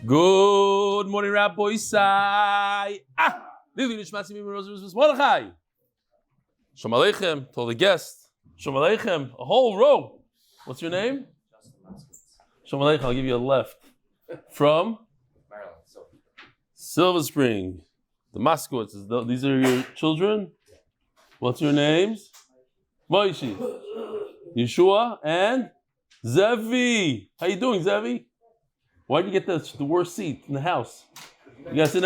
Good morning, Rabbi Isai. Lili Nishmatzi Mordechai. Shalom Aleichem. Told the guest. Shalom Aleichem. A whole row. What's your name? Shalom Aleichem. I'll give you a left. From? Maryland. Silver Spring. The Moskowitz. These are your children? What's your names? Moishi. Yeshua and Zevi. How you doing, Zevi? Why did you get the worst seat in the house? You guys sit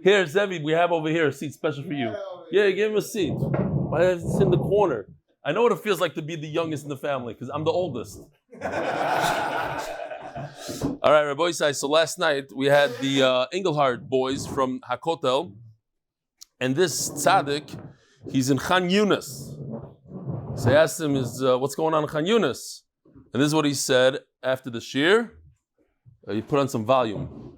here, Zevi. We have over here a seat special for you. Yeah, give him a seat. Why does it sit in the corner? I know what it feels like to be the youngest in the family because I'm the oldest. All right, Rabbi Isai. So last night we had the Engelhardt boys from Hakotel, and this tzaddik, he's in Khan Yunis. So I asked him, what's going on in Khan Yunis? And this is what he said after the shir. You put on some volume.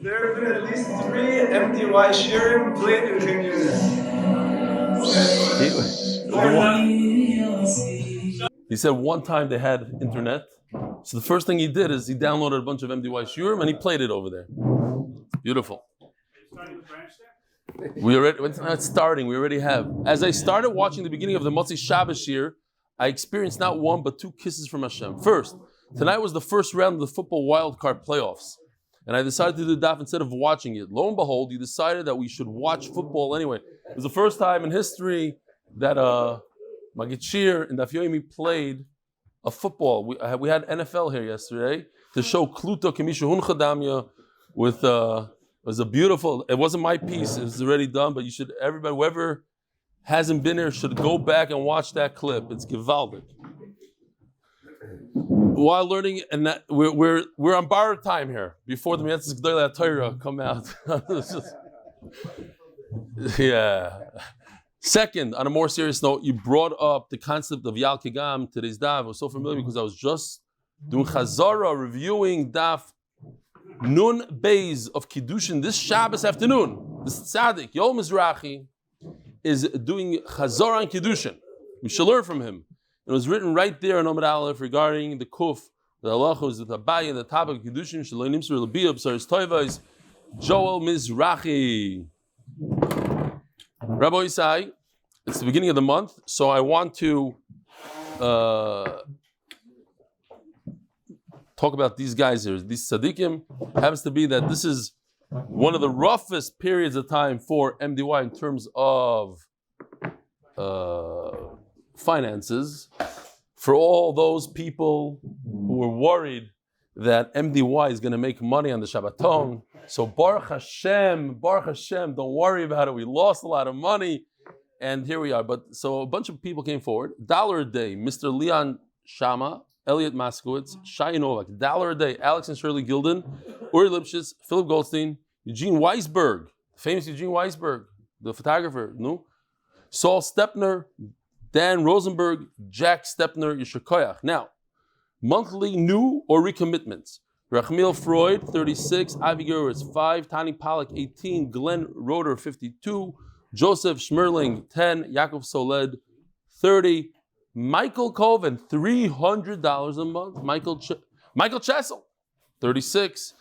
There have been at least 3 MDY shirim played in Khan Yunis. He said one time they had internet. So the first thing he did is he downloaded a bunch of MDY shirim and he played it over there. Beautiful. It's not starting. We already have. As I started watching the beginning of the Motzi Shabbos shir, I experienced not one but 2 kisses from Hashem. First, tonight was the first round of the football wildcard playoffs, and I decided to do the daf instead of watching it. Lo and behold, you decided that we should watch football anyway. It was the first time in history that Magid Shir and Daf Yomi played a football. We had NFL here yesterday to show Kluto Kemisha Hunchadamya with. It was a beautiful. It wasn't my piece. It was already done, but you should. Everybody, whoever hasn't been here, should go back and watch that clip. It's gewaldic. While learning, and that we're on borrowed time here before the Mitzvah G'dayla Torah come out. Yeah. Second, on a more serious note, you brought up the concept of Yal Kigam today's daf. I was so familiar because I was just doing Chazara, reviewing daf Nun Beis of Kiddushin this Shabbos afternoon. This tzaddik Yom Mizrahi is doing Chazara on Kiddushin. We should learn from him. It was written right there in Amud Aleph regarding the kuf, the halachos, the tabai, and the topic of Kiddushin. Shalom Nimsur L'Biyab Saris Toivais Joel Mizrahi. Rabbi Isai, it's the beginning of the month, so I want to talk about these guys here. These tzaddikim happens to be that this is one of the roughest periods of time for MDY in terms of finances. For all those people who were worried that MDY is going to make money on the Shabbaton, so Baruch Hashem, don't worry about it. We lost a lot of money, and here we are. But so a bunch of people came forward. $1 a day. Mr. Leon Shama, Elliot Moskowitz, Shai Novak, $1 a day. Alex and Shirley Gilden, Uri Lipschitz, Philip Goldstein, Eugene Weisberg, famous Eugene Weisberg, the photographer, no? Saul Stepner, Dan Rosenberg, Jack Stepner, Yisher Koyach. Now, monthly new or recommitments. Rachmiel Freud, 36, Avi Gerwitz, 5, Tani Pollack, 18, Glenn Roeder, 52, Joseph Schmerling, 10, Yaakov Soled, 30, Michael Coven, $300 a month. Michael Chessel, 36.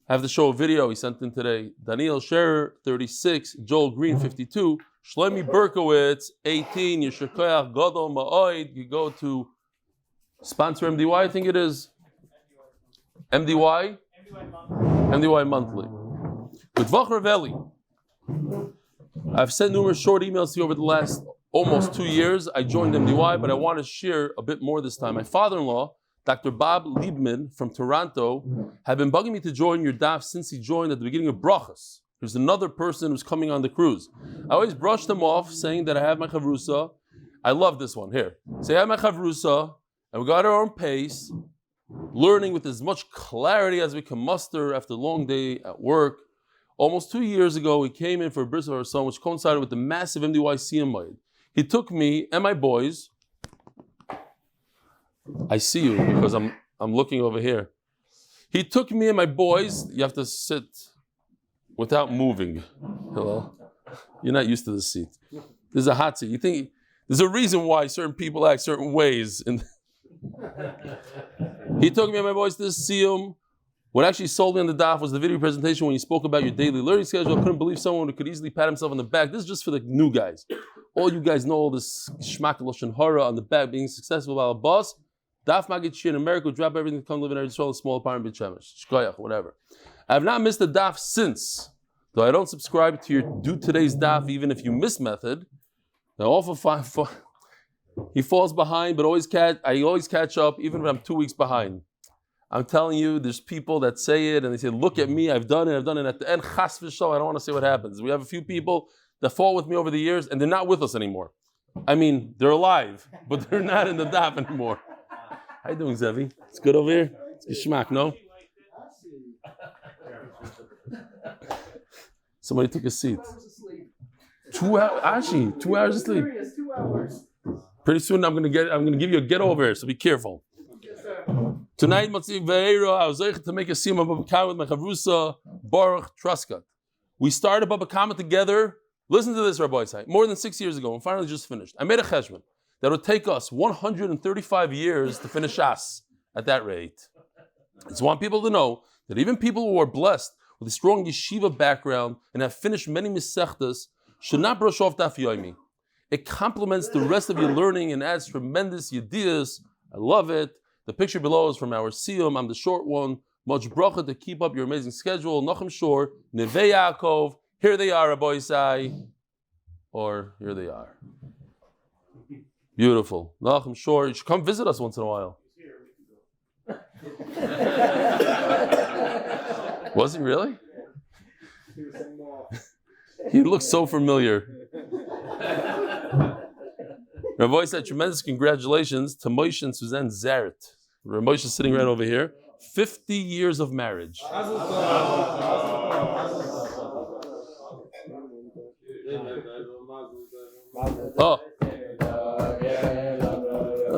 I have to show a video he sent in today. Daniel Scherer, 36. Joel Green, 52. Shlomi Berkowitz, 18. Yisher Koyach Gadol Ma'oid. You go to sponsor MDY, I think it is. MDY monthly. With Vach Eli. I've sent numerous short emails to you over the last almost 2 years. I joined MDY, but I want to share a bit more this time. My father-in-law, Dr. Bob Liebman from Toronto, had been bugging me to join your daf since he joined at the beginning of Brachas. There's another person who's coming on the cruise. I always brushed him off, saying that I have my chavrusa. I love this one. Here. Say I have my chavrusa, and we got our own pace, learning with as much clarity as we can muster after a long day at work. Almost 2 years ago, we came in for a bris of our son, which coincided with the massive MDY CMI. He took me and my boys. I see you because I'm looking over here. He took me and my boys. You have to sit without moving. Hello? You're not used to the seat. There's a hot seat. You think there's a reason why certain people act certain ways. He took me and my boys to the Siyum What actually sold me on the daf was the video presentation when you spoke about your daily learning schedule. I couldn't believe someone who could easily pat himself on the back. This is just for the new guys. All you guys know all this shmak loshen hara on the back, being successful by a boss. Daf magid in America, drop everything to come live in Israel, a small apartment, B'Shemesh, Shkoyach, whatever. I have not missed a daf since, though I don't subscribe to your do today's daf even if you miss method. Now, awful he falls behind, but I always catch up, even if I'm 2 weeks behind. I'm telling you, there's people that say it and they say, look at me, I've done it. At the end, chas v'shal, I don't want to say what happens. We have a few people that fought with me over the years and they're not with us anymore. I mean, they're alive, but they're not in the daf anymore. How you doing, Zevi? It's good over here? It's geschmack, no? Somebody took a seat. 2 hours, Ashi, 2 hours of sleep. 2 hours. Pretty soon I'm gonna give you a get over here, so be careful. Tonight, Yedidya Pereira, I was able to make a siyum of Bava with my chavrusa, Baruch Truskat. We started Bava Kama together. Listen to this, Rabbi Isai. More than 6 years ago, and finally just finished. I made a cheshbon that would take us 135 years to finish Shas at that rate. I just want people to know that even people who are blessed with a strong yeshiva background and have finished many mesechtas should not brush off Daf Yomi. It complements the rest of your learning and adds tremendous yediyas. I love it. The picture below is from our siyum. I'm the short one. Much bracha to keep up your amazing schedule. Nachum Shor, Neve Yaakov. Here they are, Rabbi Isai. Or here they are. Beautiful. Nachum Shor. You should come visit us once in a while. Was he really? He looks so familiar. Rabbi said, tremendous congratulations to Moshe and Suzanne Zaret. Rabbi Moshe is sitting right over here. 50 years of marriage.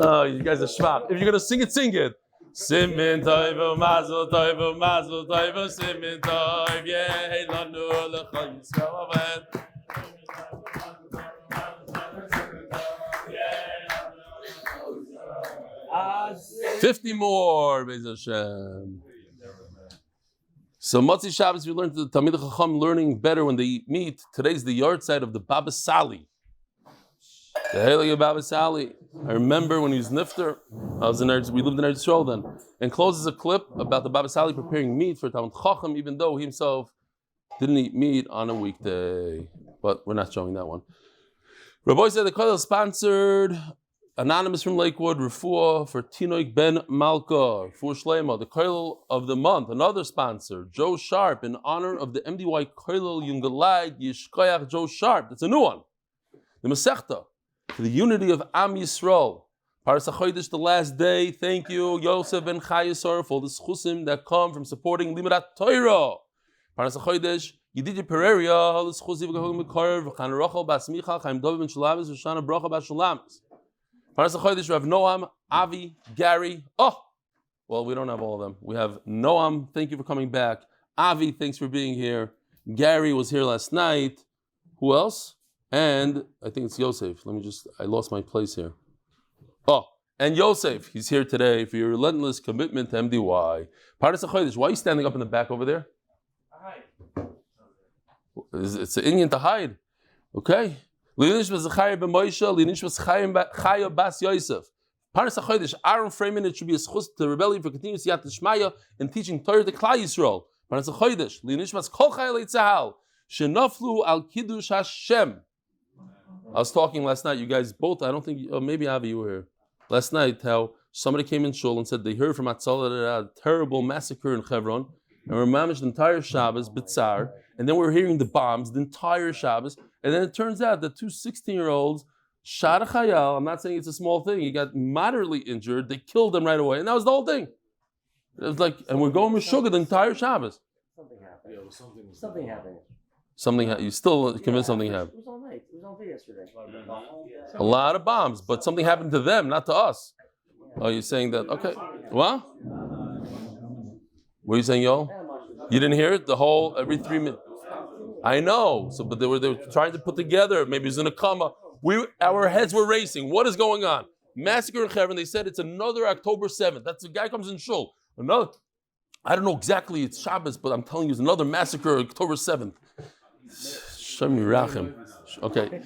Oh, you guys are schwab. If you're going to sing it, sing it. Simin toiv, mazel toiv, simin toiv, yeh lanu l'chol Yisroel aved. 50 more, Be'ez Hashem. So Motzi Shabbos, we learned the Talmid Chacham learning better when they meet. Today's the yard side of the Baba Sali. The Heilige Baba Sali. I remember when he was nifter, we lived in Eretz Yisrael then, and closes a clip about the Baba Sali preparing meat for Talmid Chacham, even though he himself didn't eat meat on a weekday. But we're not showing that one. Rabbi said the Kollel sponsored Anonymous from Lakewood, Refuah for Tinoik Ben Malka, for Shlema, the Kollel of the month. Another sponsor, Joe Sharp, in honor of the MDY Kollel Yungalai Yishkoyach Joe Sharp. That's a new one. The Masechta, for the unity of Am Yisrael. Paras HaChodesh, the last day. Thank you, Yosef and Chaya, Sara, for the zchusim that come from supporting limud HaTorah. Paras HaChodesh, Yedidya Pereira, lezchut zivug bקרוב, Rachel bas Michal, Chayim Dov ben Shulamis, ושושנה ברכה bas Shulamis. Paras HaChodesh, Rav Noam, Avi, Gary. Oh, well, we don't have all of them. We have Noam, thank you for coming back. Avi, thanks for being here. Gary was here last night. Who else? And I think it's Yosef. I lost my place here. Oh, and Yosef, he's here today for your relentless commitment to MDY. Paras HaChodesh, why are you standing up in the back over there? It's an Indian to hide. Okay. Zechrya ben Moshe, Chaya bas Yosef. Paras HaChodesh, Ahron Fraiman, it should be a zchus to rebellion for continuous Yat Shmaya and teaching Torah to Klal Yisroel. Paras HaChodesh, Linishmas Kol Chayalei Tzahal, Shenaflu al Kiddush Hashem. I was talking last night, you guys both, I don't think, maybe Avi, you were here. Last night, how somebody came in shul and said they heard from Hatzalah that there had a terrible massacre in Hebron, and we managed the entire Shabbos, B'tzar, and then we were hearing the bombs the entire Shabbos, and then it turns out that two 16-year-olds shot a chayal. I'm not saying it's a small thing. He got moderately injured. They killed him right away, and that was the whole thing. It was like, and we're going with sugar the entire Shabbos. Something happened. Yeah, something happened. You still convinced something happened. It was all night. It was all day yesterday. A lot of bombs, but something happened to them, not to us. Oh, you're saying that? Okay. What? What are you saying, yo? You didn't hear it? The whole, every 3 minutes. I know. So, but they were trying to put together. Maybe it was in a comma. Our heads were racing. What is going on? Massacre in Hebron. They said it's another October 7th. That's the guy comes in shul. I don't know exactly, it's Shabbos, but I'm telling you, it's another massacre, October 7th. Shem Yirachem. Okay.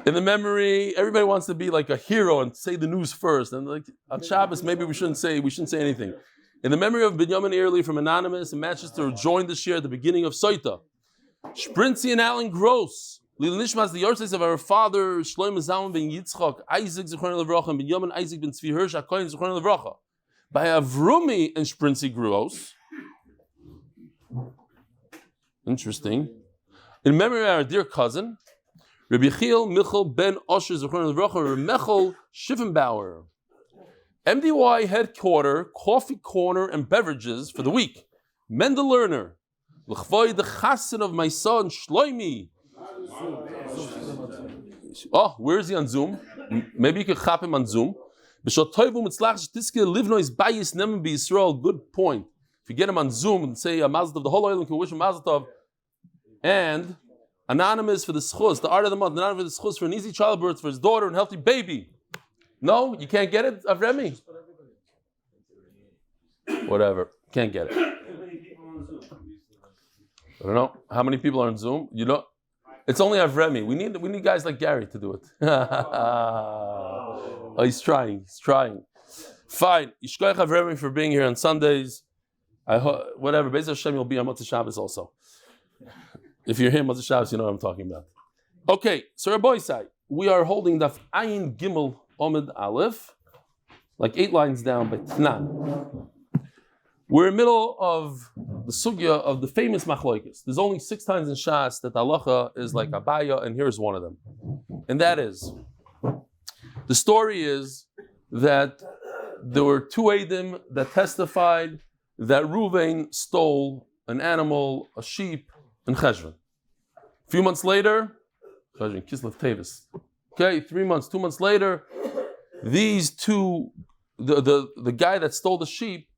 In the memory, everybody wants to be like a hero and say the news first. And like on Shabbos, maybe we shouldn't say anything. In the memory of Binyomin Airley from Anonymous in Manchester, who joined this year at the beginning of Soita. Shprintzy and Alan Gross. Lil Nishmas, the Yosef of our father, Shlomo Zalman ben Yitzchak, Isaac zchusim and Binyomin Isaac ben Tzvi Hirsch, HaKohen zchusim. By Avrumi and Shprintzy Gross. Interesting. In memory of our dear cousin, Rabbi Chil Michal ben Osher zchusim Remechel Schiffenbauer. MDY headquarter, coffee corner, and beverages for the week. Mendel Lerner. L'chvoy the chassan of my son, Shlomi. Oh, where is he on Zoom? Maybe you could chap him on Zoom. Good point. If you get him on Zoom and say a mazel tov, the whole oil can wish him mazel tov. And anonymous for the zchus, the art of the month, anonymous for the zchus for an easy childbirth for his daughter and healthy baby. No, you can't get it, Avremi? Whatever, can't get it. I don't know how many people are on Zoom. You know, it's only Avremi. We need guys like Gary to do it. Oh, he's trying. Fine. Yishkoich Avremi for being here on Sundays. Whatever. Be'ez Hashem, you'll be on Motzei Shabbos also. If you're here on Motzei Shabbos, you know what I'm talking about. Okay, so Rabbi Isai, we are holding Daf Ayin Gimel Amud Aleph, like 8 lines down by Tnan. We're in the middle of the sugya of the famous machlokes. There's only 6 times in Shas that halacha is like abaya, and here's one of them. And that is, the story is that there were 2 Eidim that testified that Ruvain stole an animal, a sheep, in Cheshvan. A few months later, Cheshvan, Kislev Tevis. Okay, 3 months, 2 months later, these 2, the guy that stole the sheep,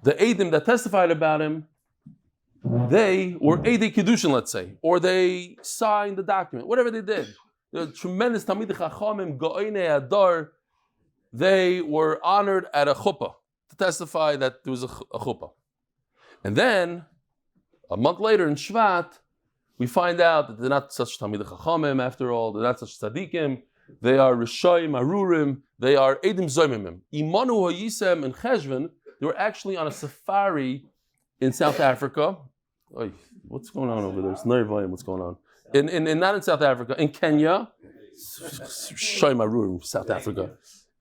the Eidim that testified about him, they were Eidei Kiddushin, let's say, or they signed the document, whatever they did. The tremendous Talmidei Chachamim, Go'inei Adar, they were honored at a chuppah to testify that there was a chuppah. And then, a month later in Shvat, we find out that they're not such Talmidei Chachamim after all, they're not such Tzadikim, they are Rishoyim, Arurim, they are Eidim Zoymimim. Imanu Hayisem and Cheshvan, they were actually on a safari in South Africa. Oy, what's going on over there? It's nerve. What's going on? Not in South Africa, in Kenya. Show my room, South Africa.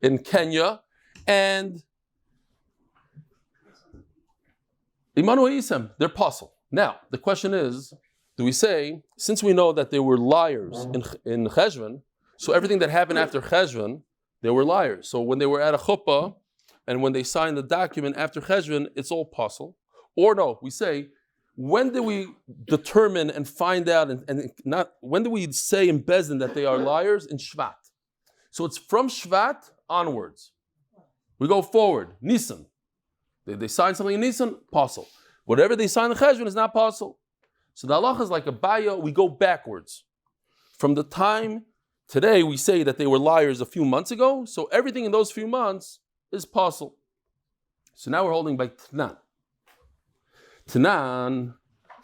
In Kenya. And Immanuel Yisem, they're apostle. Now, the question is, do we say, since we know that they were liars in Cheshvan, so everything that happened after Cheshvan, they were liars. So when they were at a chuppah, and when they sign the document after Cheshvan, it's all apostle. Or no, we say, when do we determine and find out, and not when do we say in Bezdin that they are liars? In Shvat. So it's from Shvat onwards. We go forward. Nisan. They sign something in Nisan, apostle. Whatever they sign in Cheshvan is not apostle. So the halacha is like a baya, we go backwards. From the time, today we say that they were liars a few months ago, so everything in those few months is apostle. So now we're holding by Tnan. Tnan,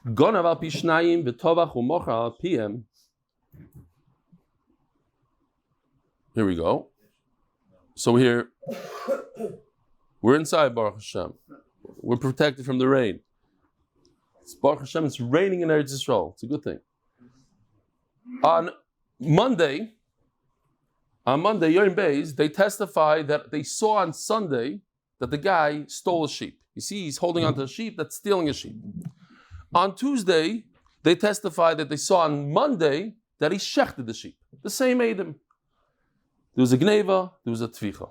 gonav al pishnayim v'tovach u'mocha al piem. Here we go. So we're inside Baruch Hashem. We're protected from the rain. It's Baruch Hashem, it's raining in Eretz Yisrael. It's a good thing. On Monday, Yom Beis, they testified that they saw on Sunday that the guy stole a sheep. You see, he's holding onto a sheep that's stealing a sheep. On Tuesday, they testified that they saw on Monday that he shechted the sheep. The same Eidim. There was a gneva, there was a tvicha.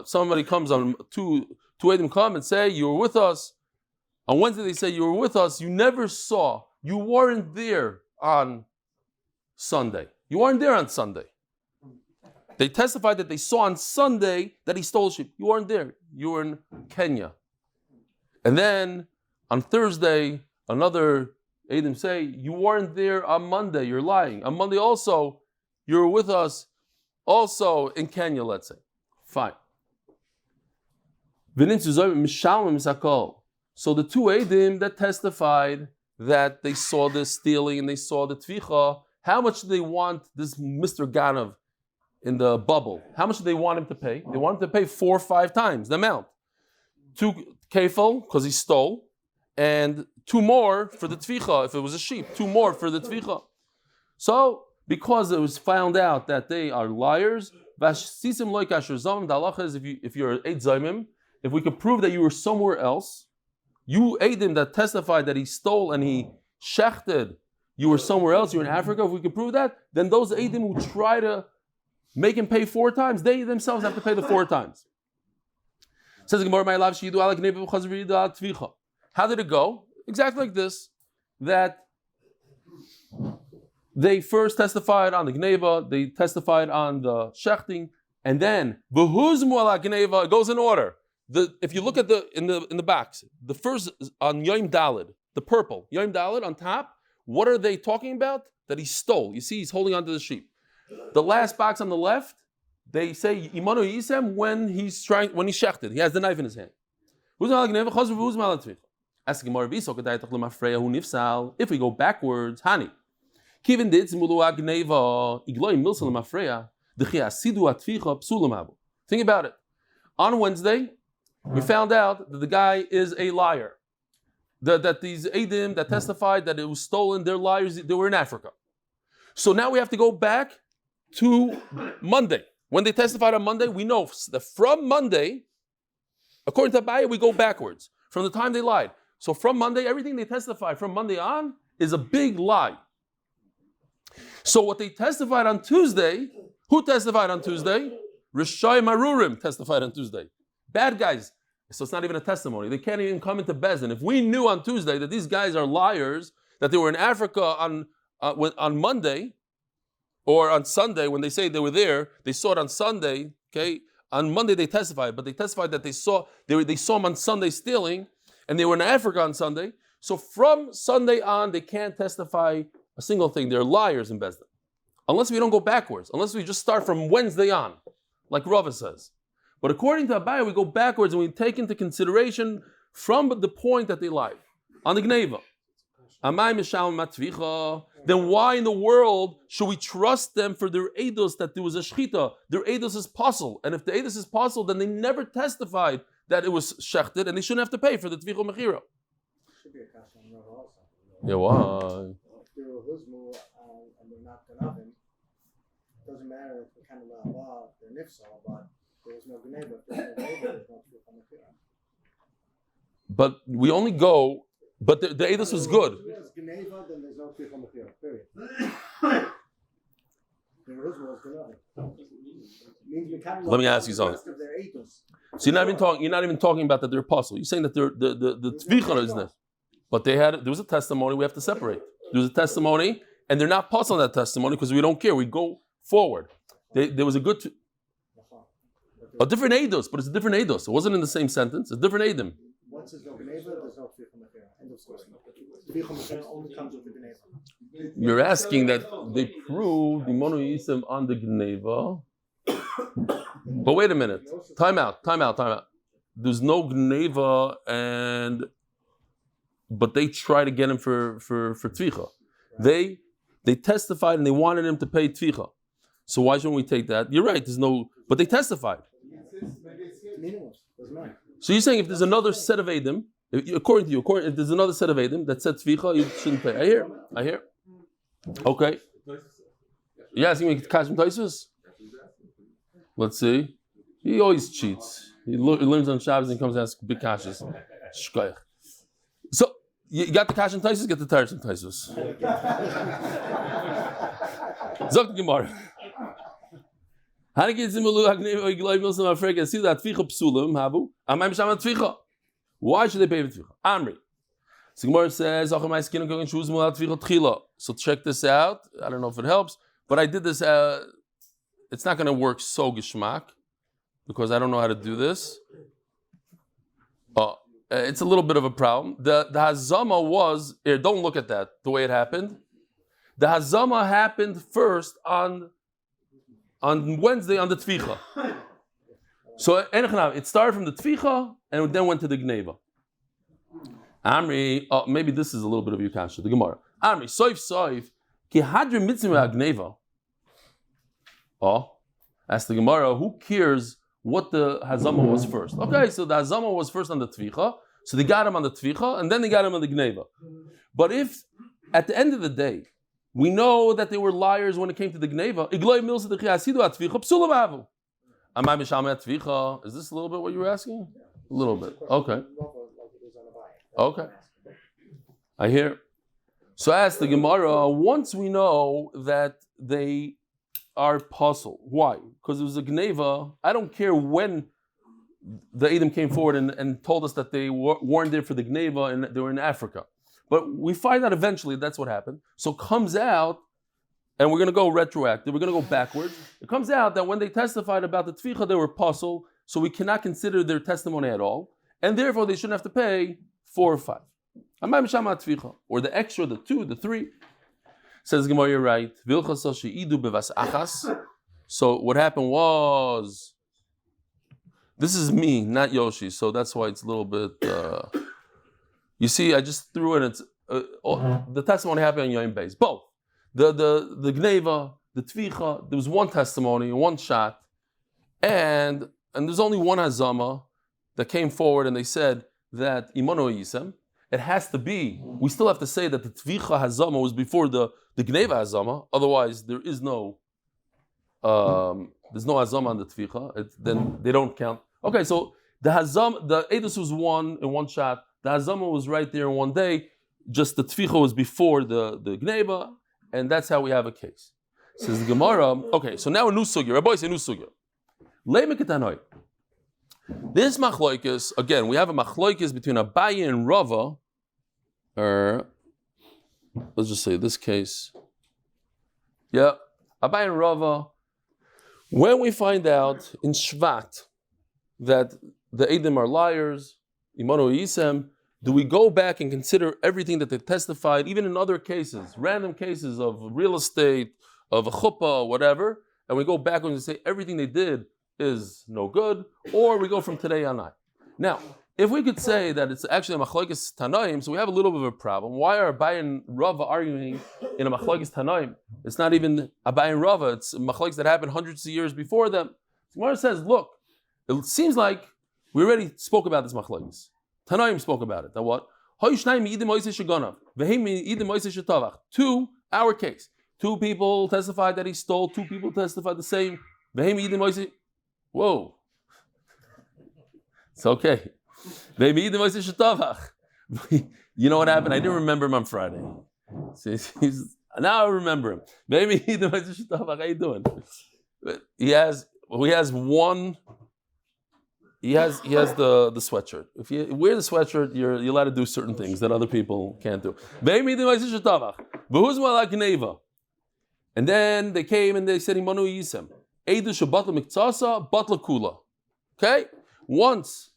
Somebody comes on, two Eidim come and say, you were with us. On Wednesday they say, you were with us, you never saw, you weren't there on Sunday. You weren't there on Sunday. They testified that they saw on Sunday that he stole sheep. You weren't there. You were in Kenya. And then on Thursday, another Eidim say, you weren't there on Monday. You're lying. On Monday also, You were with us also in Kenya, let's say. Fine. So the two Eidim that testified that they saw this stealing and they saw the tvicha, how much do they want this Mr. Ganav in the bubble? How much do they want him to pay? They want him to pay 4 or 5 times the amount. 2 kefil, because he stole, and 2 more for the tvicha, if it was a sheep, 2 more for the tvicha. So, because it was found out that they are liars, the halacha is if you're an Eid Zaymim, if we could prove that you were somewhere else, you Eidim that testified that he stole and he shechted, you were somewhere else, you're in Africa, if we could prove that, then those Eidim who try to make him pay 4 times, they themselves have to pay the 4 times. Says the Gemara, how did it go? Exactly like this, that they first testified on the gneva, they testified on the shechting, and then it goes in order. If you look at in the box, the first on Yom Daled, the purple Yom Daled on top, what are they talking about? That he stole. You see, he's holding onto the sheep. The last box on the left, they say Imanu Yisem when he shechted. He has the knife in his hand. If we go backwards, Hani. Think about it. On Wednesday, we found out that the guy is a liar. That these Eidim that testified that it was stolen, they're liars, they were in Africa. So now we have to go back to Monday. When they testified on Monday, we know that from Monday, according to Abaya, we go backwards. From the time they lied. So from Monday, everything they testified from Monday on is a big lie. So what they testified on Tuesday, who testified on Tuesday? Rishai Marurim testified on Tuesday. Bad guys. So it's not even a testimony. They can't even come into Bezdin. If we knew on Tuesday that these guys are liars, that they were in Africa on Monday, or on Sunday, when they say they were there, they saw it on Sunday, okay? On Monday they testified, but they testified that they saw him on Sunday stealing, and they were in Africa on Sunday. So from Sunday on, they can't testify a single thing. They're liars in Bezdin. Unless we don't go backwards, unless we just start from Wednesday on, like Rava says. But according to Abaya, we go backwards and we take into consideration from the point that they lied. On the Gneva. Then why in the world should we trust them for their eidos that there was a shechita? Their eidos is puzzle. And if the eidos is puzzle, then they never testified that it was shechted and they shouldn't have to pay for the tvicha mechira. Should be a kasha on Rava also. Yeah, why? If they were huzmu and they're not ganavim, it doesn't matter if the kind of law, they're nifsal, but there was no gneva. If there's no gneva, there's no tvicha mechira. But we only go. But the eidos was good. If there's gneva, then there's no tvicha mechira. Period. The huzmu was ganavim. Let me ask you something. So you're not even talking about that they're apostle. You're saying that the tvicha is this. But there was a testimony we have to separate. There was a testimony, and they're not apostle on that testimony because we don't care. We go forward. There was a different eidos, but it's a different eidos. It wasn't in the same sentence. It's a different eidim. Once there's no gneva, there's no tvicha mechira. End of story. Tvicha mechira only comes with the gneva. You're asking that they prove the mono yisem on the gneva. But wait a minute. Time out. There's no gneva, but they try to get him for tvicha. They testified and they wanted him to pay tvicha. So why shouldn't we take that? You're right. But they testified. Meaningless. Doesn't matter. So you're saying if there's another set of edim, according to you, if there's another set of edim that said tvicha, you shouldn't pay. I hear. Okay. You're asking me to catch him Taisus? Let's see. He always cheats. He learns on Shabbos and he comes and asks big kashas. Shkoyach. So you got the kash and Taisus, get the Tarish and Taisus. Zok Gemara. Why should they pay for tvicha? Amri. So Gemara says, so check this out. I don't know if it helps, but I did this. It's not going to work so geschmack because I don't know how to do this. It's a little bit of a problem. The hazama was, don't look at that, the way it happened. The hazama happened first on on Wednesday on the Tvicha. So it started from the Tvicha and it then went to the Gneva. Amri, maybe this is a little bit of your kasha, the Gemara. Amri, soif, ki hadri mitzvah Gneva. Ask the Gemara, who cares what the Hazama was first? Okay, so the Hazama was first on the Tvicha, so they got him on the Tvicha, and then they got him on the Gneva. But if, at the end of the day, we know that they were liars when it came to the Gneva, is this a little bit what you were asking? A little bit. Okay. Okay. I hear. So ask the Gemara, once we know that they are puzzled. Why? Because it was a Gneva. I don't care when the Edom came forward and told us that they weren't there for the Gneva and they were in Africa. But we find out eventually that's what happened. So it comes out, and we're going to go retroactive, we're going to go backwards. It comes out that when they testified about the Tvicha, they were puzzled, so we cannot consider their testimony at all, and therefore they shouldn't have to pay 4 or 5. Or the extra, the 2, the 3. Says Gemara, you're right. So what happened was, this is me, not Yoshi, so that's why it's a little bit... You see, I just threw in the testimony happened on Amud Beis. Both. The Gneva, the Tvicha, there was one testimony, one shot, and there's only one Hazama that came forward and they said that Imano Yisem, it has to be, we still have to say that the Tvicha Hazama was before the Gneva Hazama, otherwise there is no, there's no Hazama on the Tvicha, then they don't count. Okay, so the Hazama, the Edus was one in one shot, the Hazama was right there in one day, just the Tvicha was before the Gneva, and that's how we have a case. Says the Gemara, okay, so now a new sugya, Rabbi say new sugya. This machloikis, again, we have a machloikis between Abaye and Rava, or let's just say this case. Yeah, Abaye and Rava, when we find out in Shvat that the Edom are liars, Imanu Yisem, do we go back and consider everything that they testified, even in other cases, random cases of real estate, of a chuppah, whatever, and we go back and say everything they did is no good, or we go from today on out? Now, if we could say that it's actually a machlokes tanaim, so we have a little bit of a problem. Why are Abaye and Rava arguing in a machlokes tanaim? It's not even Abaye and Rava, it's machlokes that happened hundreds of years before them. Gemara says, look, it seems like we already spoke about this machlokes. Tanaim spoke about it. That what? 2, our case. 2 people testified that he stole. 2 people testified the same. Whoa. It's okay. You know what happened? I didn't remember him on Friday. Now I remember him. How you doing? He has one. He has the sweatshirt. If you wear the sweatshirt, you're allowed to do certain things that other people can't do. And then they came and they said, Imanu Yisem. Okay? Once,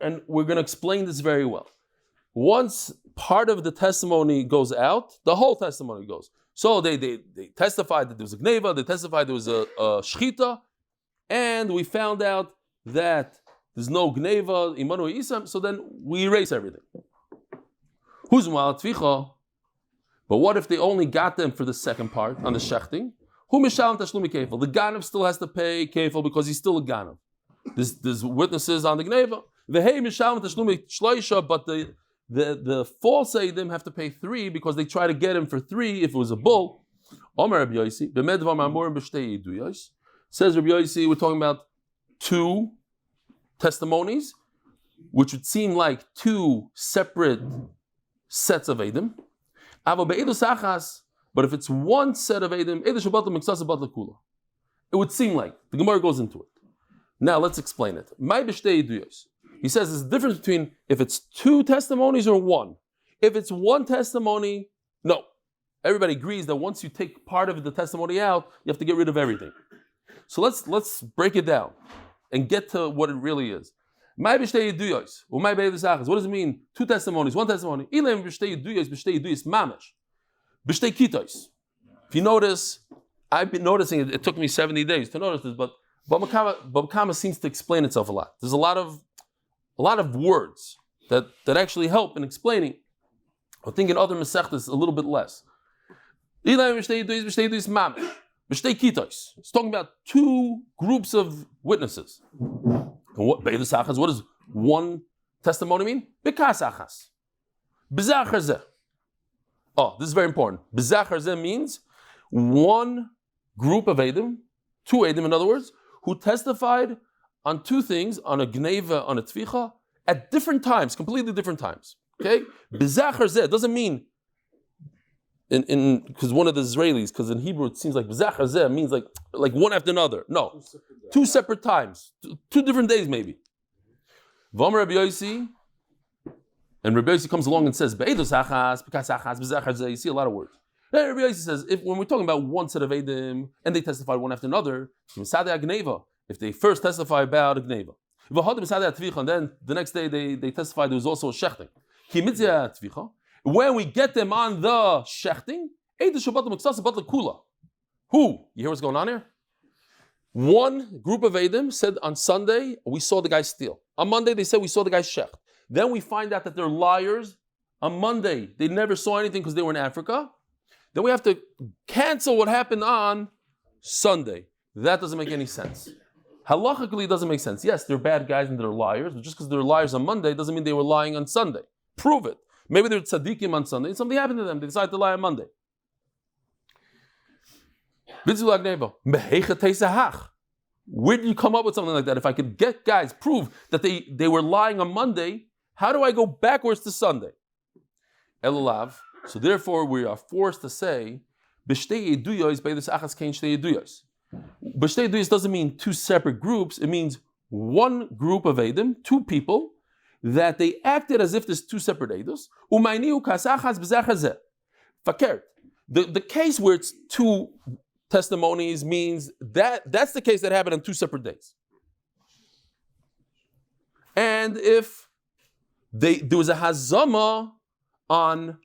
and we're going to explain this very well. Once part of the testimony goes out, the whole testimony goes. So they testified that there was a gneva, they testified there was a shchita, and we found out that there's no gneva, imanu yisam, so then we erase everything. Who's mal tvicha? But what if they only got them for the second part, on the shechting? Who mishalim tashlumi kefil? The ganav still has to pay kefil because he's still a ganav. There's witnesses on the gneva. V'hei mishalim tashlumi shloisha, but the false eidim have to pay 3 because they try to get him for 3 if it was a bull. Omer Rabbi Yosi, b'medvar ma'amorim b'shtei yeduyos. Says Rabbi Yosi, we're talking about 2 testimonies, which would seem like 2 separate sets of eidim. But if it's one set of eidim, it would seem like the Gemara goes into it. Now let's explain it. He says there's a difference between if it's 2 testimonies or 1. If it's 1 testimony, no. Everybody agrees that once you take part of the testimony out, you have to get rid of everything. So let's break it down and get to what it really is. What does it mean? 2 testimonies, 1 testimony. If you notice, I've been noticing it took me 70 days to notice this, but Bava Kama seems to explain itself a lot. There's a lot of words that actually help in explaining. I think in other Masechtas a little bit less. It's talking about two groups of witnesses. What does one testimony mean? Oh, this is very important. Means one group of Eidim, two Eidim in other words, who testified on two things, on a gneva, on a tvicha, at different times, completely different times. Okay? B'zachar doesn't mean because one of the Israelis, because in Hebrew it seems like b'zachar means like one after another. No, two separate times, two different days maybe. V'amar Rabbi Yossi, and Rabbi Yossi comes along and says, "Be'edos achas, b'kas achas, b'zachar zeh." You see a lot of words. Rabbi Yossi says, when we're talking about one set of Eidim and they testify one after another, if they first testify about a gneva, and then the next day they testify there was also a shechting. When we get them on the shechting, who? You hear what's going on here? One group of Eidim said on Sunday, we saw the guy steal. On Monday, they said we saw the guy shecht. Then we find out that they're liars. On Monday, they never saw anything because they were in Africa. Then we have to cancel what happened on Sunday. That doesn't make any sense. Halachically, it doesn't make sense. Yes, they're bad guys and they're liars, but just because they're liars on Monday doesn't mean they were lying on Sunday. Prove it. Maybe they're tzaddikim on Sunday and something happened to them. They decided to lie on Monday. Where did you come up with something like that? If I could get guys, prove that they were lying on Monday, how do I go backwards to Sunday? Elulav. So therefore, we are forced to say, B'shtei Yeduyos beidus achas kein shtei Yeduyos. B'shtei Yeduyos doesn't mean two separate groups. It means one group of Eidim, two people, that they acted as if there's two separate Eidos. Umayniu kasachas b'zachar zeh. Fakert. The case where it's two testimonies means that's the case that happened on two separate days. And if there was a hazama on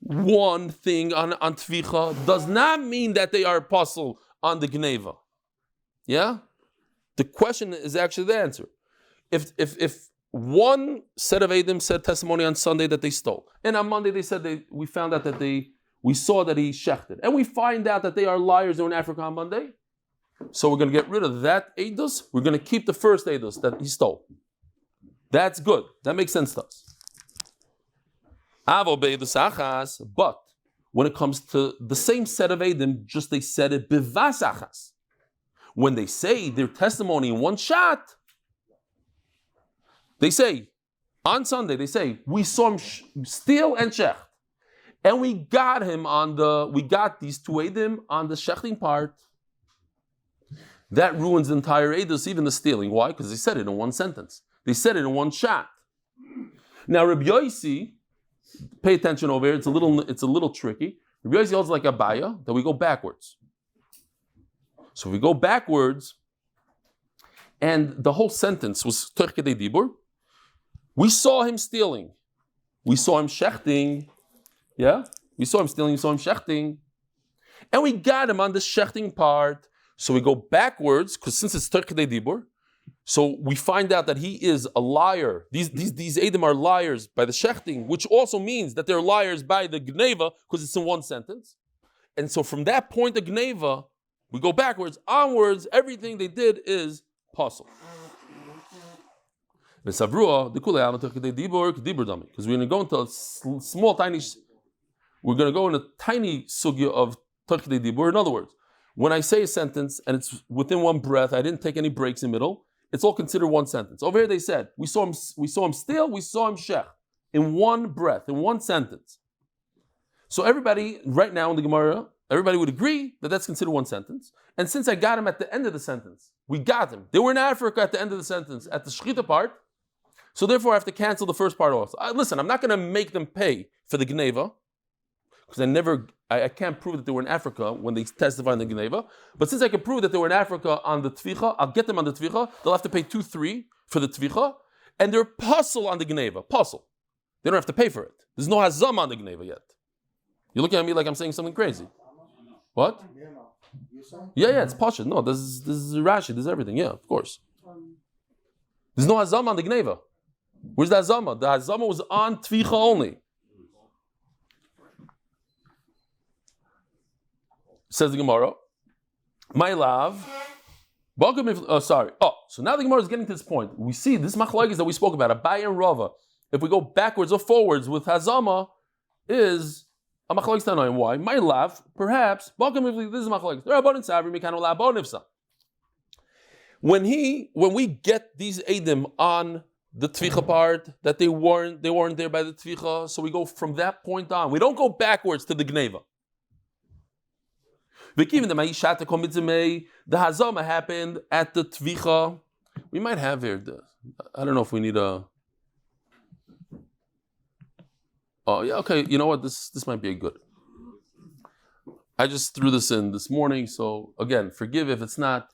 one thing on tvicha, does not mean that they are apostle on the gneva. Yeah? The question is actually the answer. If one set of Eidim said testimony on Sunday that they stole, and on Monday they said we found out that we saw that he shechted, and we find out that they are liars, they're in Africa on Monday, so we're going to get rid of that Eidos, we're going to keep the first Eidos that he stole. That's good. That makes sense to us. But when it comes to the same set of Eidim, just they said it bivas achas. When they say their testimony in one shot, they say, on Sunday, they say, we saw him steal and shecht. And we got these two Eidim on the shechting part. That ruins the entire Eidos, even the stealing. Why? Because they said it in one sentence. They said it in one shot. Now, Rabbi Yossi, pay attention over here, it's a little tricky. Rabbi Yossi holds like Abaya, that we go backwards. So we go backwards, and the whole sentence was Torah Kedei Dibur. We saw him stealing. We saw him shechting. Yeah? We saw him stealing, we saw him shechting. And we got him on the shechting part. So we go backwards, because since it's Torah Kedei Dibur, so we find out that he is a liar. These Eidim are liars by the shechting, which also means that they're liars by the gneva, because it's in one sentence. And so from that point of gneva, we go backwards, onwards, everything they did is possible. Because we're going to go into a small, tiny, we're going to go in a tiny sugya of Torah Kedei Dibur. In other words, when I say a sentence and it's within one breath, I didn't take any breaks in the middle, it's all considered one sentence. Over here they said, we saw him steal, we saw him shech. In one breath, in one sentence. So everybody, right now in the Gemara, everybody would agree that that's considered one sentence. And since I got him at the end of the sentence, we got him. They were in Africa at the end of the sentence, at the shechita part. So therefore I have to cancel the first part also. Listen, I'm not going to make them pay for the gneva, because I can't prove that they were in Africa when they testify in the gneva. But since I can prove that they were in Africa on the tvicha, I'll get them on the tvicha. They'll have to pay 2-3 for the tvicha, and they're puzzle on the gneva. Puzzle. They don't have to pay for it. There's no hazam on the gneva yet. You're looking at me like I'm saying something crazy. What? You saw? Yeah, it's Pasha. No, this is Rashi, this is everything. Yeah, of course. There's no Hazama on the Gneva. Where's the Hazama? The Hazama was on Tvicha only. Says the Gemara, my love. Sorry. So now the Gemara is getting to this point. We see this machlokes that we spoke about, Abaye and Rava. If we go backwards or forwards with Hazama, is a machlokes tanoim. Why? My love, perhaps. This is machlokes. When we get these Eidim on the Tvicha part, that they weren't there by the Tvicha, so we go from that point on. We don't go backwards to the Gneva. The Hazama happened at the Tvicha. We might have here. I don't know if we need a. Oh yeah, okay. You know what? This might be a good. I just threw this in this morning, so again, forgive if it's not.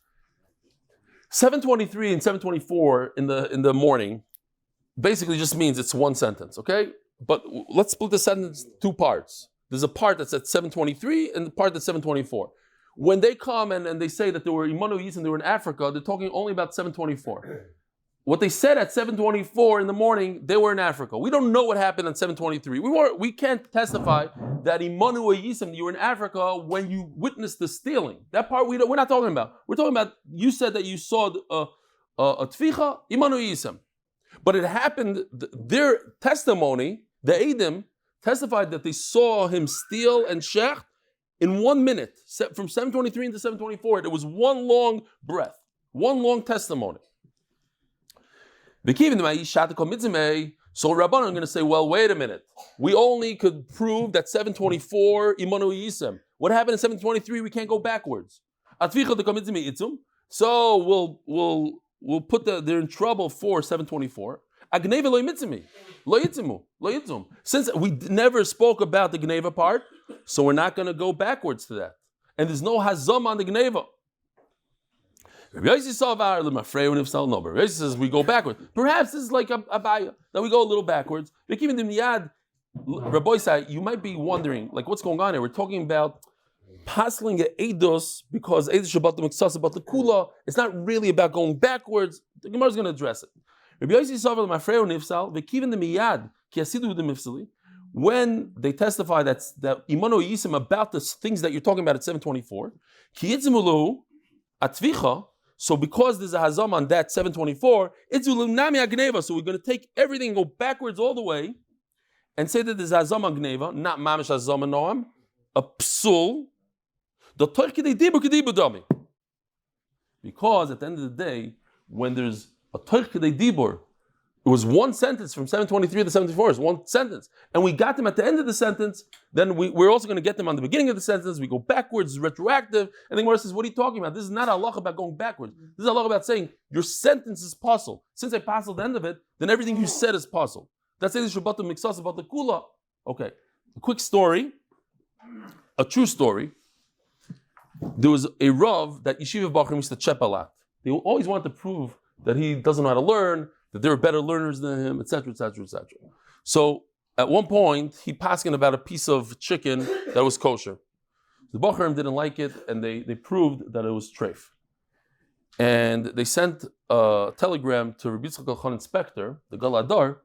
723 and 724 in the morning basically just means it's one sentence, okay? But let's split the sentence two parts. There's a part that's at 723 and the part that's 724. When they come and they say that there were Immanuel and they were in Africa, they're talking only about 724. What they said at 724 in the morning, they were in Africa. We don't know what happened at 723. We can't testify that Immanuel Yisem, you were in Africa when you witnessed the stealing. That part we're not talking about. We're talking about, you said that you saw a tficha, Immanuel Yisem. But it happened, their testimony, the Eidim, testified that they saw him steal and shech in 1 minute. From 723 into 724, it was one long breath, one long testimony. So Rabbanan are going to say, well, wait a minute. We only could prove that 724 Immanuel Yisem. What happened in 723? We can't go backwards. So we'll put they're in trouble for 724. Since we never spoke about the Gneva part, so we're not going to go backwards to that. And there's no Hazam on the Gneva. Rabbi Yosef says we go backwards. Perhaps this is like a baya that we go a little backwards. Rabbi Yosef, you might be wondering, like, what's going on here? We're talking about pasling at eidos because eidos shabbat the miksas about the kula. It's not really about going backwards. The Gemara is going to address it. Rabbi Yosef saw the mafrei nifsal v'kiven the miyad ki asidu the mifsali. When they testify that Immanuel Yisem about the things that you're talking about at 724, ki yitzimulu atvicha. So because there's a hazam on that 724, it's ulunami agneva. So we're going to take everything and go backwards all the way and say that there's a hazam on gneva, not mamish hazam on noam, a psul. The torch kedei dibur dami. Because at the end of the day, when there's a torch kedei dibur, it was one sentence from 723 to 724. It's one sentence, and we got them at the end of the sentence. Then we're also going to get them on the beginning of the sentence. We go backwards, retroactive. And the Gemara says, "What are you talking about? This is not a halacha about going backwards. This is a halacha about saying your sentence is puzzle. Since I passed the end of it, then everything you said is puzzle." That's the Shabbat Miksas about the kula. Okay, a quick story, a true story. There was a Rav that Yeshiva Bachrim used to chep a lot. They always wanted to prove that he doesn't know how to learn, that there are better learners than him, etc., etc., etc. So at one point, he passed about a piece of chicken that was kosher. The Bachrim didn't like it, and they proved that it was treif. And they sent a telegram to Rabbi Yitzchak inspector, the Galadar,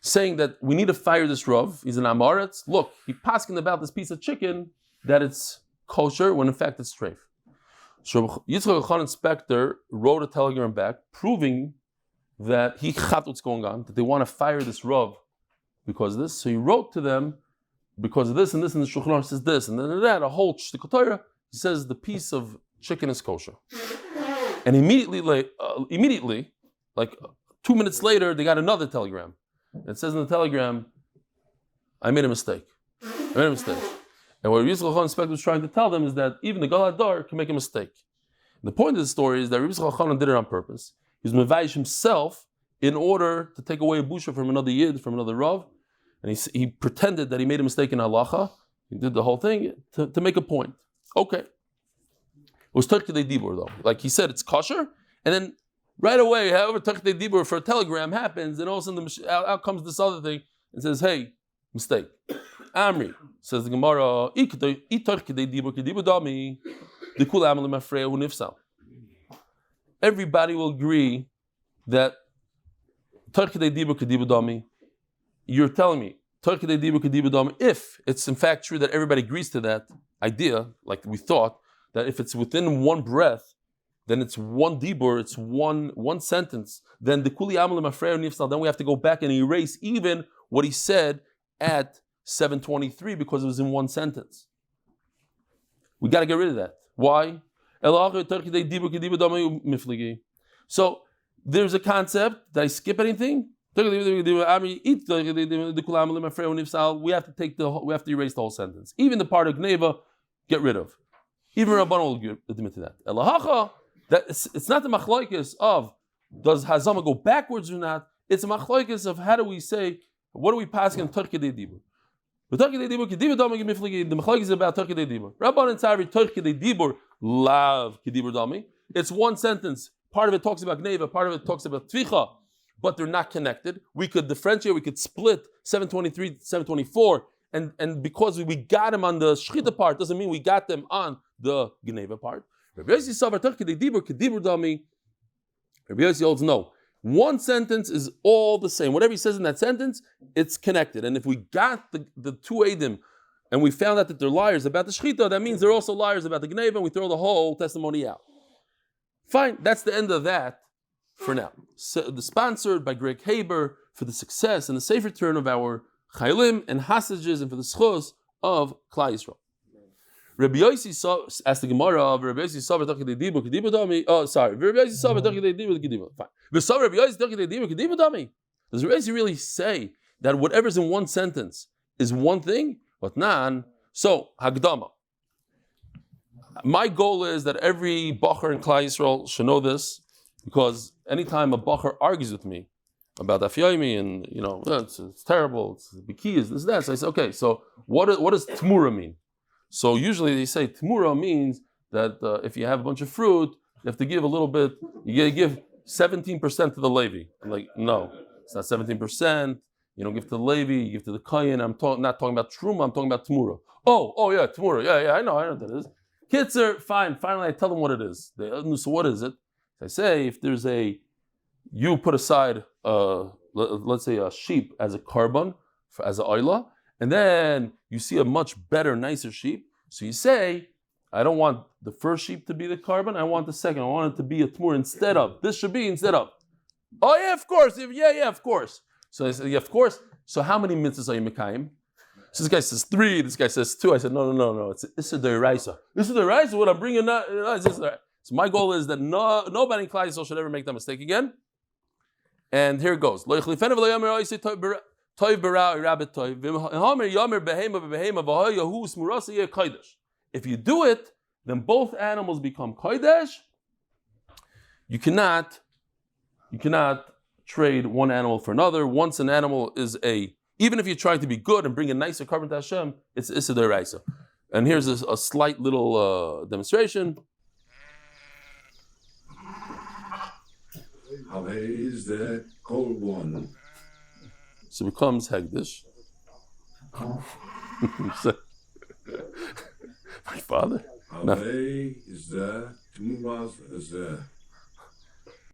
saying that we need to fire this Rav. He's an Amaretz. Look, he passed about this piece of chicken that it's kosher when in fact it's treif. So Yitzchak inspector wrote a telegram back proving that he got what's going on, that they want to fire this Rav because of this. So he wrote to them because of this and this, and the Shulchan Aruch says this, and then that, a whole Torah. He says the piece of chicken is kosher. And immediately, like 2 minutes later, they got another telegram. It says in the telegram, I made a mistake. And what Yisrael inspector was trying to tell them is that even the Galadar can make a mistake. And the point of the story is that Rabbi Yisrael did it on purpose. He was mevayish himself in order to take away a busha from another yid, from another rav, and he pretended that he made a mistake in halacha. He did the whole thing to make a point. Okay. It was Turkey Dibur though. Like he said, it's kosher, and then right away, however Turkey Dibur for a telegram happens, and all of a sudden out comes this other thing and says, hey, mistake. Amri, says the Gemara, everybody will agree that you're telling me if it's in fact true that everybody agrees to that idea, like we thought, that if it's within one breath, then it's one dibur, it's one sentence, then the kuli amal mafrei nifsal, then we have to go back and erase even what he said at 723 because it was in one sentence. We got to get rid of that. Why? So there's a concept. Did I skip anything? We have to erase the whole sentence. Even the part of Gneva, get rid of. Even Rabban will admit to that. That it's not the machlokes of does Hazama go backwards or not. It's a machlokes of how do we say, what do we pass in Torah Dibur? The machlokes is about Torah Dibur. Rabban and Tzari Torah Dibur lav Kedibur Dami. It's one sentence. Part of it talks about Gneva, part of it talks about Tvicha, but they're not connected. We could differentiate, we could split 723 724, and because we got them on the Shchita part, doesn't mean we got them on the Gneva part. Rabbi Yosef holds no. One sentence is all the same. Whatever he says in that sentence, it's connected. And if we got the two Eidim and we found out that they're liars about the Shechita, that means they're also liars about the Gneva, and we throw the whole testimony out. Fine, that's the end of that for now. So, sponsored by Greg Haber for the success and the safe return of our Chayim and hostages and for the zchus of Klal Yisroel. Rabbi Yosef asked the Gemara of Rabbi Yosef saw Rabbi Yosef saw Fine. Rabbi Yosef does Rabbi Yosef really say that whatever's in one sentence is one thing? But nan. So Hagdama. My goal is that every bacher in Klal Yisroel should know this, because anytime a bacher argues with me about Daf Yomi and it's terrible, it's biki is this that, so I say, okay, so what does tmura mean? So usually they say tmura means that if you have a bunch of fruit, you have to give a little bit. You got to give 17% to the Levi. I'm like, no, it's not 17%. You don't give to the Levi. You give to the Kayin. I'm not talking about truma. I'm talking about tmura. Oh yeah, tmura. Yeah, I know what that is. Kitzer, fine. Finally, I tell them what it is. So what is it? I say if there's you put aside let's say a sheep as a carbon as an oila, and then you see a much better, nicer sheep. So you say, I don't want the first sheep to be the carbon. I want the second. I want it to be a tmur instead of. This should be instead of. Oh yeah, of course. Yeah, of course. So I said, yeah, of course. So how many mitzvahs are you mekayim? So this guy says 3. This guy says 2. I said, no. It's Issa D'Oraisa. Issa D'Oraisa, what I'm bringing up. So my goal is that nobody in Klal Yisroel should ever make that mistake again. And here it goes. If you do it, then both animals become kodesh. You cannot trade one animal for another. Once an animal is even if you try to be good and bring a nicer carbon to Hashem, it's Issa D'Oraisa. And here's a slight little demonstration. How is the cold one? So it becomes Hegdish. My father? How is the Tmuras is the...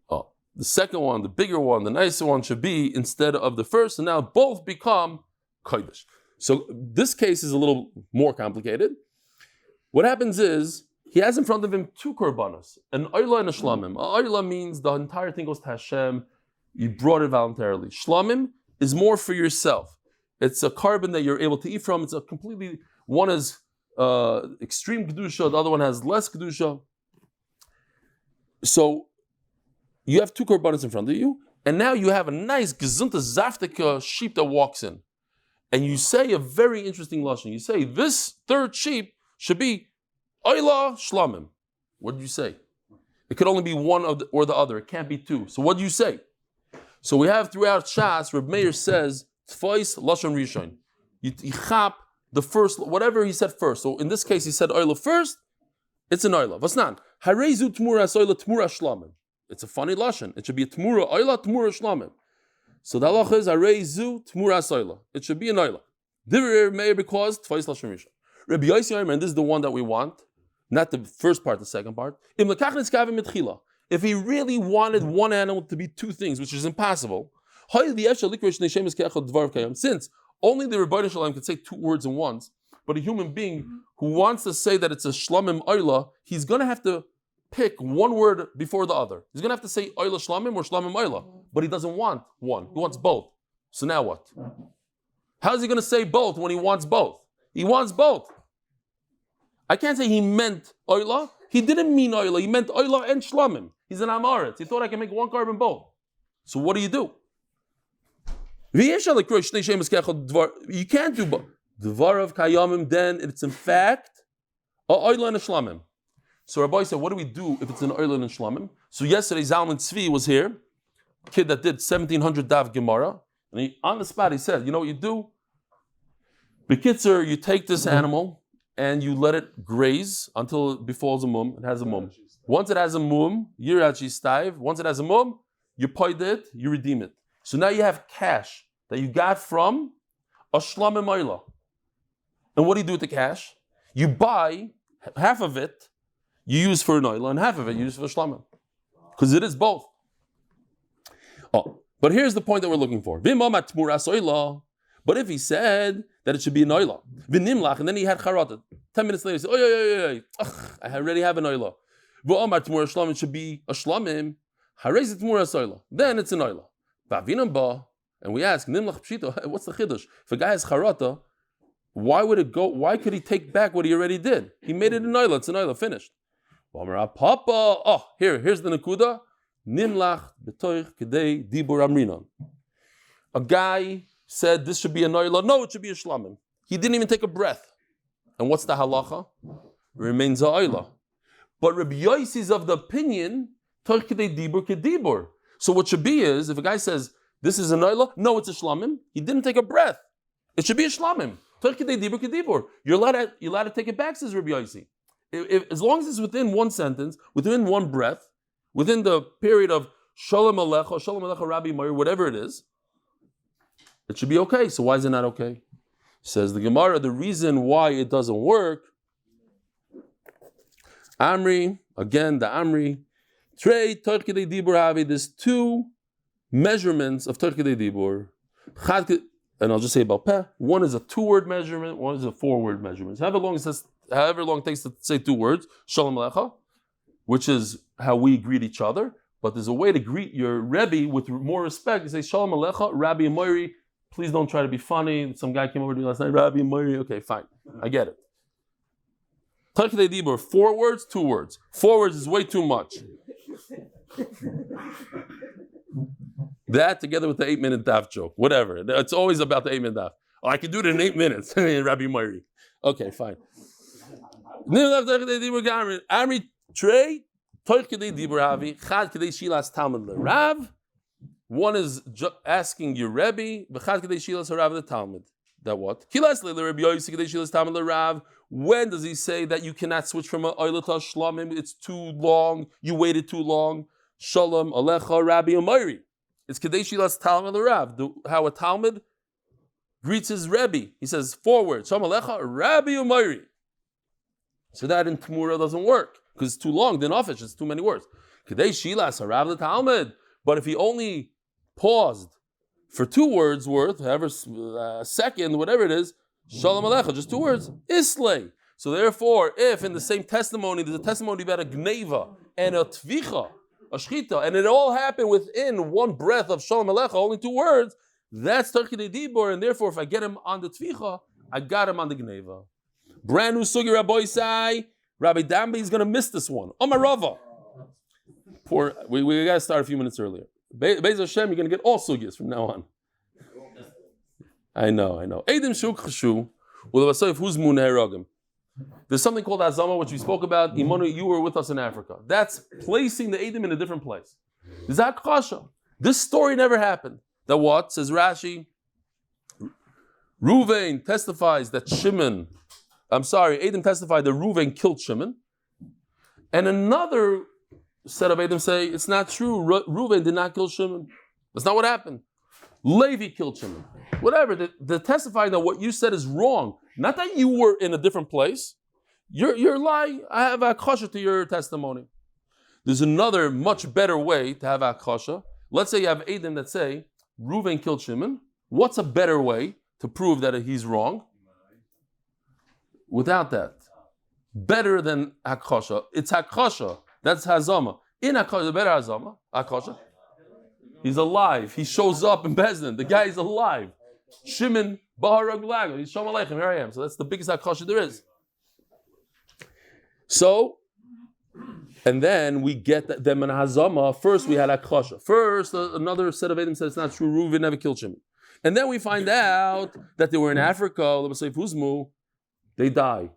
Oh, the second one, the bigger one, the nicer one should be instead of the first, and now both become Kodesh. So this case is a little more complicated. What happens is, he has in front of him 2 korbanos, an oila and a shlamim. An oila means the entire thing goes to Hashem. You brought it voluntarily. Shlamim is more for yourself. It's a carbon that you're able to eat from. It's one is extreme kedusha, the other one has less kedusha. So you have 2 korbanos in front of you, and now you have a nice gesunte zaftika sheep that walks in, and you say a very interesting lashon. You say this 3rd sheep should be Oila shlamim. What did you say? It could only be one or the other. It can't be 2. So what do you say? So we have throughout Shas, Reb Meir says, Tfais lashon rishon. You chap the first, whatever he said first. So in this case, he said Oila first. It's an Oila. Vasnan. Harezu tmuras Oila tmura shlamim. It's a funny lashon. It should be a tmura Oila tmura shlamim. So the halach is Harezu tmuras Oila. It should be an Oila. Because twice Lashon Rishon. Rabbi Yosef, and this is the one that we want, not the first part, the second part. If he really wanted one animal to be two things, which is impossible, since only the Rebbeinu Shalom can say two words in once, but a human being who wants to say that it's a shlamim oila, he's going to have to pick one word before the other. He's going to have to say oila shlamim or shlamim oila, but he doesn't want one. He wants both. So now what? How's he going to say both when he wants both? He wants both. I can't say he meant oila. He didn't mean oila. He meant oila and shlamim. He's an amaretz. He thought I can make one carbon both. So what do? You can't do both. Dvar of kayamim, then it's in fact a oila and a shlamim. So Rabbi said, what do we do if it's an oila and a shlamim? So yesterday Zalman Tzvi was here, kid that did 1700 Dav Gemara, and on the spot he said, you know what you do? B'kitzer, you take this animal and you let it graze until it befalls a mum. It has a mum. Once it has a mum, yirat shistaiv. Once it has a mum, you paid it, you redeem it. So now you have cash that you got from a shlamim oila. And what do you do with the cash? You buy half of it, you use for an oila, and half of it you use for shlamim. Because it is both. Oh, but here's the point that we're looking for. But if he said that it should be an oila, and then he had charatat, 10 minutes later he said, I already have an oila. It should be a shlamim, then it's an oila. And we ask, what's the chiddush? If a guy has charata, why could he take back what he already did? He made it an oila, it's an oila, finished. Here's the nakuda. Nimlach betoich kedei dibur amrinon. A guy said this should be an oila. No, it should be a shlamim. He didn't even take a breath. And what's the halacha? It remains a oila. But Rabbi Yosef is of the opinion toich kedei dibur kedibur. So what should be is, if a guy says this is an oila, no, it's a shlamim. He didn't take a breath. It should be a shlamim. Toich kedei dibur kedibur. You're allowed to take it back, says Rabbi Yosef. As long as it's within one sentence, within one breath, within the period of Shalom Alecha, Rabbi Meir, whatever it is, it should be okay. So why is it not okay? Says the Gemara, the reason why it doesn't work, Amri, again, the Amri, Trey, Torah Kedei Dibur Havi, there's two measurements of Torah Kedei Dibur. And I'll just say about Peh, one is a 2-word measurement, one is a 4-word measurement. However long it takes to say 2 words, Shalom Alecha, which is how we greet each other, but there's a way to greet your Rebbe with more respect. You say, Shalom Alecha, Rabbi Moiri, please don't try to be funny. Some guy came over to me last night, Rabbi Moiri, okay, fine, I get it. Torah Kedei Dibur, 4 words, 2 words. 4 words is way too much. That together with the 8-minute daf joke, whatever. It's always about the 8-minute daf. Oh, I can do it in 8 minutes, Rabbi Moiri. Okay, fine. Amri Trey, Torah Kedei Dibur Havi, Chad Kedei Shilas Talmud LeRav. One is asking your Rebbe, Chad Kedei Shilas HaRav the Talmud. That what? Kilas LeRabbi Yosef Kedei Shilas Talmud LeRav. When does he say that you cannot switch from a oila to a shlamim? It's too long. You waited too long. Shalom Alecha Rabbi Umayri. It's Kedei Shilas Talmud LeRav. How a Talmud greets his Rebbe. He says 4 words. Shalom Alecha Rabbi Umayri. So that in Tmura doesn't work because it's too long. Then offish, it's too many words. Kedei Shilas HaRav the Talmud. But if he only paused for 2 words worth, however second, whatever it is, Shalom Alecha, just 2 words, Islay. So therefore, if in the same testimony there's a testimony about a gneva and a tvicha, a shchita, and it all happened within one breath of Shalom Alecha, only 2 words, that's Torah Kedei Dibur, and therefore if I get him on the tvicha, I got him on the gneva. Brand new sugi Rabbi Sai, Rabbi Dambi is going to miss this one. Omar Rava. We got to start a few minutes earlier. Be'ez Hashem, you're going to get all sugyas from now on. I know. Eidim shuk chashu, u'levasayif who's munei. There's something called azama, which we spoke about. Imanu, you were with us in Africa. That's placing the Eidim in a different place. Zakasha. This story never happened. That what? Says Rashi. Ruvain testifies that Eidim testified that Ruvain killed Shimon. And another set of Eidim say, it's not true. Ruvain did not kill Shimon. That's not what happened. Levi killed Shimon. Whatever, they're testifying that what you said is wrong. Not that you were in a different place. You're lying. I have a chasha to your testimony. There's another much better way to have a chasha. Let's say you have Eidim that say, Reuven killed Shimon. What's a better way to prove that he's wrong? Without that. Better than hakasha. It's hakasha. That's hazama. In hakasha, better hazama. Hakasha. He's alive. He shows up in Bezdin. The guy is alive. Shimon Baharag Lago. He's Shalom Aleichem. Here I am. So that's the biggest hakasha there is. So, and then we get them in hazama. First we had hakasha. First, another set of Edom said it's not true. Reuven never killed Shimon. And then we find out that they were in Africa. They die.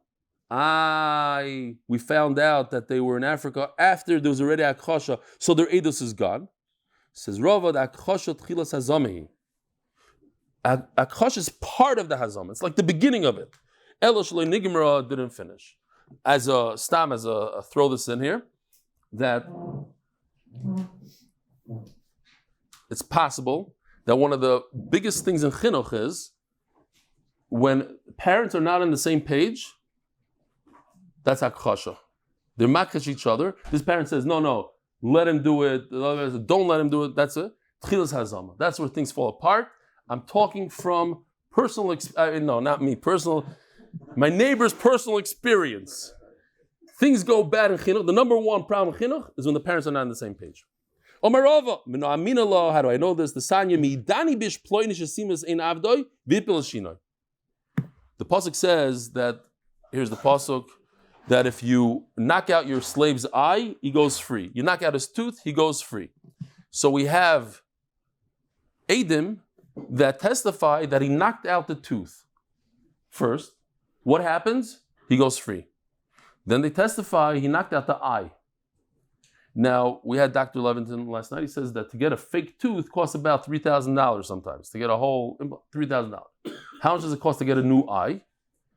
We found out that they were in Africa after there was already Akasha, so their Eidos is gone. Says Rava, the Akasha Tchilas Hazami. Akasha is part of the Hazam. It's like the beginning of it. Elosh Le Nigmara didn't finish. As a throw this in here, that it's possible that one of the biggest things in Chinuch is when parents are not on the same page. That's akasha. They're makash each other. This parent says, no, let him do it. The other says, don't let him do it. That's it. Tchilas hazama. That's where things fall apart. I'm talking from personal, not me, my neighbor's personal experience. Things go bad in chinuch. The number one problem in chinuch is when the parents are not on the same page. Omarova, how do I know this? The sanya mi dani bish ploinish asimas ein avdoi vipil shinoi. The pasuk says that, here's the pasuk, that if you knock out your slave's eye, he goes free. You knock out his tooth, he goes free. So we have Eidim that testify that he knocked out the tooth first. What happens? He goes free. Then they testify he knocked out the eye. Now, we had Dr. Levinson last night. He says that to get a fake tooth costs about $3,000 sometimes. To get a whole $3,000. How much does it cost to get a new eye?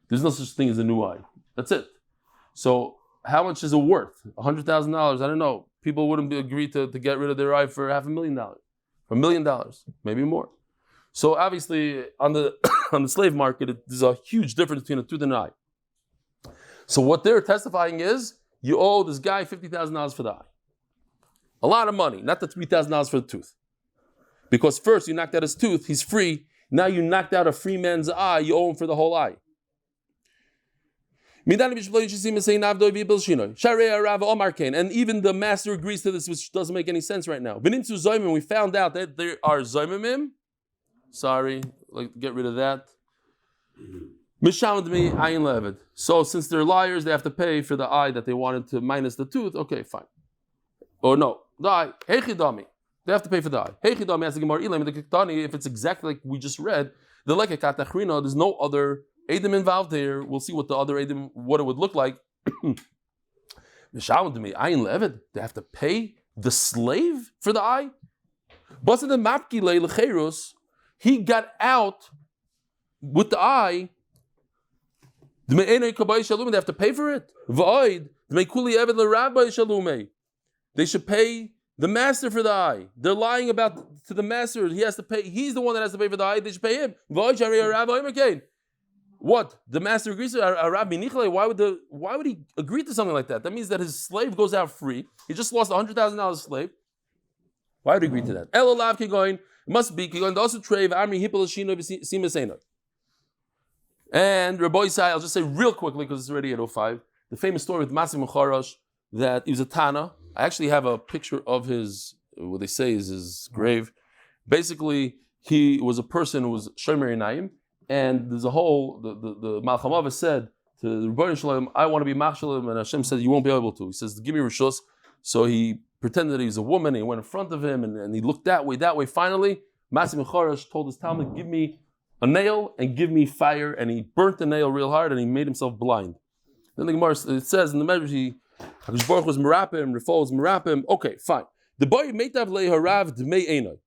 There's no such thing as a new eye. That's it. So how much is it worth? $100,000? I don't know. People wouldn't agree to get rid of their eye for $500,000. For $1 million, maybe more. So obviously on the on the slave market, there's a huge difference between a tooth and an eye. So what they're testifying is you owe this guy $50,000 for the eye. A lot of money, not the $3,000 for the tooth. Because first you knocked out his tooth, he's free. Now you knocked out a free man's eye, you owe him for the whole eye. And even the master agrees to this, which doesn't make any sense right now. We found out that there are Zoimimim. Sorry, get rid of that. So since they're liars, they have to pay for the eye that they wanted to minus the tooth. Okay, fine. Or no, the eye. They have to pay for the eye. If it's exactly like we just read, there's no other Eidim involved here. We'll see what the other Eidim, what it would look like. They have to pay the slave for the eye. He got out with the eye. They have to pay for it. They should pay the master for the eye. They're lying about to the master. He has to pay. He's the one that has to pay for the eye. They should pay him. What? The master agrees to Rabbi Nichale. Why would he agree to something like that? That means that his slave goes out free. He just lost $100,000 slave. Why would he agree to that? Elolav Kigoin must be Kigoin also trave army hipolashino simasena. And Rabbi Isai, I'll just say real quickly because it's already 8:05. The famous story with Masim Charash that he was a Tana. I actually have a picture of his, what they say is his grave. Basically, he was a person who was Shomer Einayim. And there's a whole, the Malchamava said to the Rebbeinu Shalom, I want to be Machshalim, and Hashem said, you won't be able to. He says, give me Rishus. So he pretended that he was a woman, and he went in front of him, and he looked that way. Finally, Masim Chorash told his Talmud, give me a nail and give me fire, and he burnt the nail real hard, and he made himself blind. Then the Gemara, it says in the Medrash, HaKadosh Baruch was Merapim, Rifo was Merapim. Okay, fine. The boy Meitav Leharav Dmei Einai.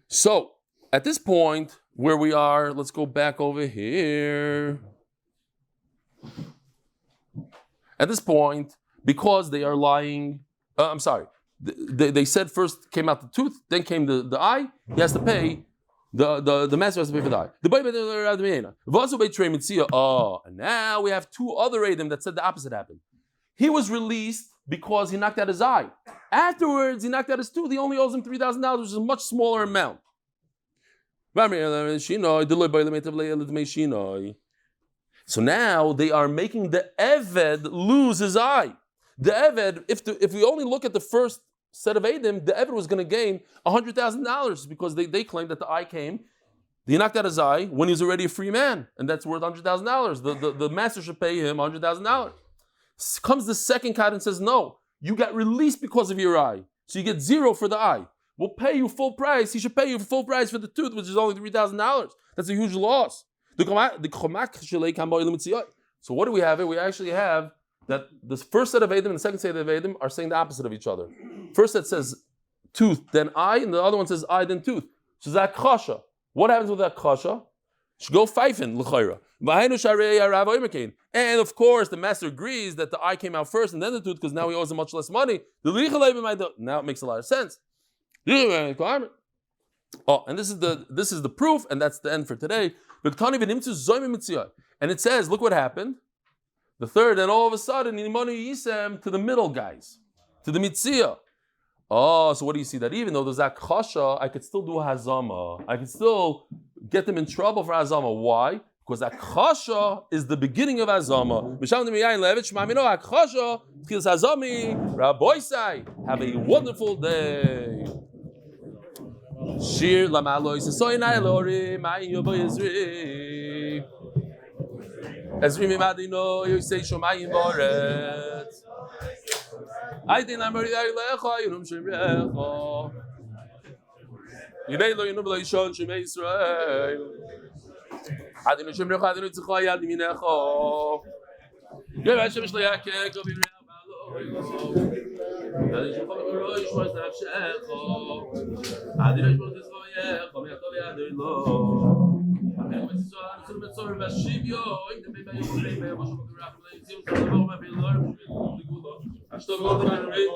So, at this point, where we are, let's go back over here. At this point, because they are lying, they said first came out the tooth, then came the eye. He has to pay. The master has to pay for the eye. And now we have two other Adam that said the opposite happened. He was released because he knocked out his eye. Afterwards, he knocked out his tooth. He only owes him $3,000, which is a much smaller amount. So now they are making the Eved lose his eye. The Eved, if we only look at the first set of Adam, the Eved was going to gain $100,000 because they claimed that the eye came. He knocked out his eye when he was already a free man, and that's worth $100,000. The master should pay him $100,000. Comes the second cut and says, no, you got released because of your eye. So you get zero for the eye. We'll pay you full price. He should pay you full price for the tooth, which is only $3,000. That's a huge loss. So what do we have here? We actually have that the first set of Adam and the second set of Adam are saying the opposite of each other. First set says tooth, then eye, and the other one says eye, then tooth. So that kasha. What happens with that kasha? Should go pfeifen l'chayra. And of course, the master agrees that the eye came out first and then the tooth, because now he owes him much less money. Now it makes a lot of sense. Oh, and this is the proof, and that's the end for today. And it says, look what happened. The third, and all of a sudden, to the middle guys, to the mitzia. Oh, so what do you see? That even though there's that kasha, I could still do hazama. I could still get them in trouble for hazama. Why? Because that kasha is the beginning of hazama. Have a wonderful day. Shir lamalois soinai lori mai yobo Ezri Ezri mimadino yosei shomayim boret I did not marry lecha yunum shemrecha Yidei lo yunum lo yishon shemei Yisrael Adinu shemrecha adinu zchaya adiminecha Yevay shem shloyake kovim re'avalo Adinu shemrecha adinu yishmos nafshecha Adinu yishmos zchaya kovim adinu Adinu yishmos zchaya kovim vashivyo Idem beba yomrei beba shom kurach Leizim zchaya kovim adinu Ashto kovim adinu